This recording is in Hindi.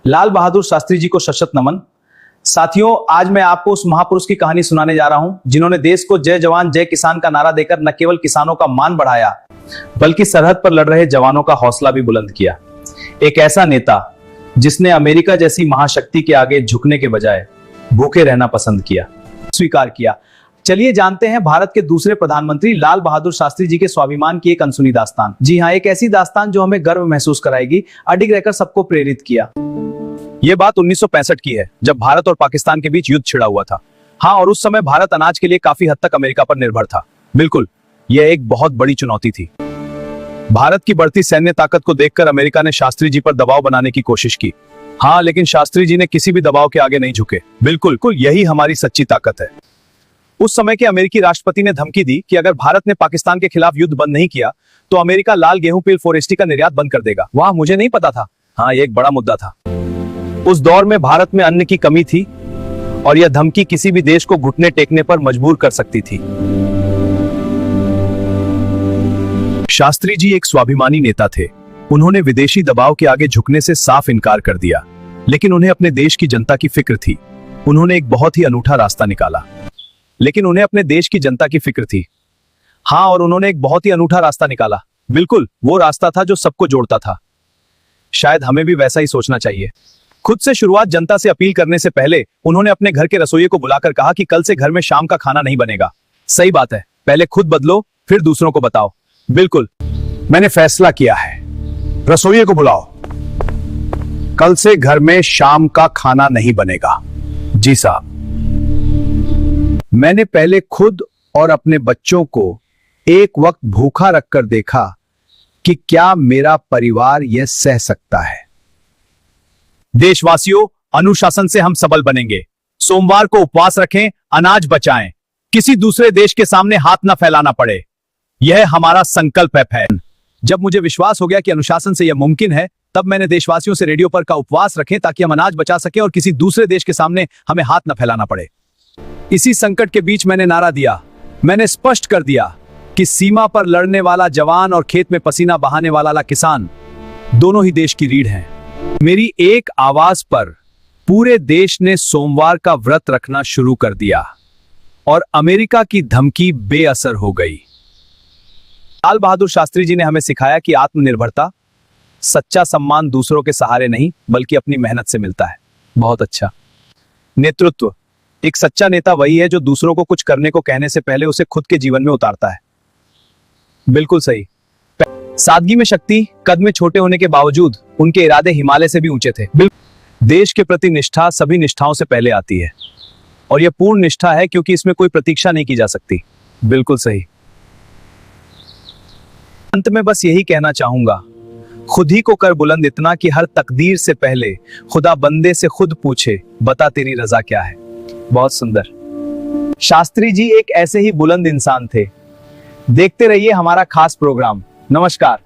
लाल बहादुर शास्त्री जी को शत नमन। साथियों, आज मैं आपको उस महापुरुष की कहानी सुनाने जा रहा हूं जिन्होंने देश को जय जवान जय किसान का नारा देकर न केवल किसानों का मान बढ़ाया बल्कि सरहद पर लड़ रहे जवानों का हौसला भी बुलंद किया। एक ऐसा नेता जिसने अमेरिका जैसी महाशक्ति के आगे झुकने के बजाय भूखे रहना पसंद किया, स्वीकार किया। चलिए जानते हैं भारत के दूसरे प्रधानमंत्री लाल बहादुर शास्त्री जी के स्वाभिमान की एक अनसुनी दास्तान। जी हाँ, एक ऐसी दास्तान जो हमें गर्व महसूस कराएगी, अडिग रहकर सबको प्रेरित किया। यह बात 1965 की है, जब भारत और पाकिस्तान के बीच युद्ध छिड़ा हुआ था। हाँ, और उस समय भारत अनाज के लिए काफी हद तक अमेरिका पर निर्भर था। बिल्कुल, यह एक बहुत बड़ी चुनौती थी। भारत की बढ़ती सैन्य ताकत को देखकर अमेरिका ने शास्त्री जी पर दबाव बनाने की कोशिश की। हाँ, लेकिन शास्त्री जी ने किसी भी दबाव के आगे नहीं झुके। बिल्कुल, यही हमारी सच्ची ताकत है। उस समय के अमेरिकी राष्ट्रपति ने धमकी दी कि अगर भारत ने पाकिस्तान के खिलाफ युद्ध बंद नहीं किया तो अमेरिका लाल गेहूं पिल 480 का निर्यात बंद कर देगा। वाह, मुझे नहीं पता था। हाँ, ये एक बड़ा मुद्दा था। उस दौर में भारत में अन्न की कमी थी और यह धमकी किसी भी देश को घुटने टेकने पर मजबूर कर सकती थी। शास्त्री जी एक स्वाभिमानी नेता थे। उन्होंने विदेशी दबाव के आगे झुकने से साफ इनकार कर दिया, लेकिन उन्हें अपने देश की जनता की फिक्र थी। उन्होंने एक बहुत ही अनूठा रास्ता निकाला। लेकिन उन्हें अपने देश की जनता की फिक्र थी। हाँ, और उन्होंने एक बहुत ही अनूठा रास्ता निकाला। बिल्कुल, वो रास्ता था जो सबको जोड़ता था। शायद हमें भी वैसा ही सोचना चाहिए। खुद से शुरुआत जनता से अपील करने से पहले उन्होंने अपने घर के रसोइये को बुलाकर कहा कि कल से घर में शाम का खाना नहीं बनेगा। सही बात है, पहले खुद बदलो फिर दूसरों को बताओ। बिल्कुल, मैंने फैसला किया है, रसोइये को बुलाओ, कल से घर में शाम का खाना नहीं बनेगा। जी साहब। मैंने पहले खुद और अपने बच्चों को एक वक्त भूखा रखकर देखा कि क्या मेरा परिवार यह सह सकता है। देशवासियों, अनुशासन से हम सबल बनेंगे। सोमवार को उपवास रखें, अनाज बचाएं, किसी दूसरे देश के सामने हाथ न फैलाना पड़े। यह हमारा संकल्प है। जब मुझे विश्वास हो गया कि अनुशासन से यह मुमकिन है, तब मैंने देशवासियों से रेडियो पर का उपवास रखें ताकि हम अनाज बचा सकें और किसी दूसरे देश के सामने हमें हाथ न फैलाना पड़े। इसी संकट के बीच मैंने नारा दिया, मैंने स्पष्ट कर दिया कि सीमा पर लड़ने वाला जवान और खेत में पसीना बहाने वाला किसान दोनों ही देश की रीढ़ हैं। मेरी एक आवाज पर पूरे देश ने सोमवार का व्रत रखना शुरू कर दिया और अमेरिका की धमकी बेअसर हो गई। लाल बहादुर शास्त्री जी ने हमें सिखाया कि आत्मनिर्भरता, सच्चा सम्मान दूसरों के सहारे नहीं बल्कि अपनी मेहनत से मिलता है। बहुत अच्छा। नेतृत्व, एक सच्चा नेता वही है जो दूसरों को कुछ करने को कहने से पहले उसे खुद के जीवन में उतारता है। बिल्कुल सही। सादगी में शक्ति, कद में छोटे होने के बावजूद उनके इरादे हिमालय से भी ऊंचे थे। देश के प्रति निष्ठा सभी निष्ठाओं से पहले आती है और यह पूर्ण निष्ठा है क्योंकि इसमें कोई प्रतीक्षा नहीं की जा सकती। बिल्कुल सही। अंत में बस यही कहना चाहूंगा, खुद ही को कर बुलंद इतना कि हर तकदीर से पहले खुदा बंदे से खुद पूछे, बता तेरी रजा क्या है। बहुत सुंदर। शास्त्री जी एक ऐसे ही बुलंद इंसान थे। देखते रहिए हमारा खास प्रोग्राम। नमस्कार।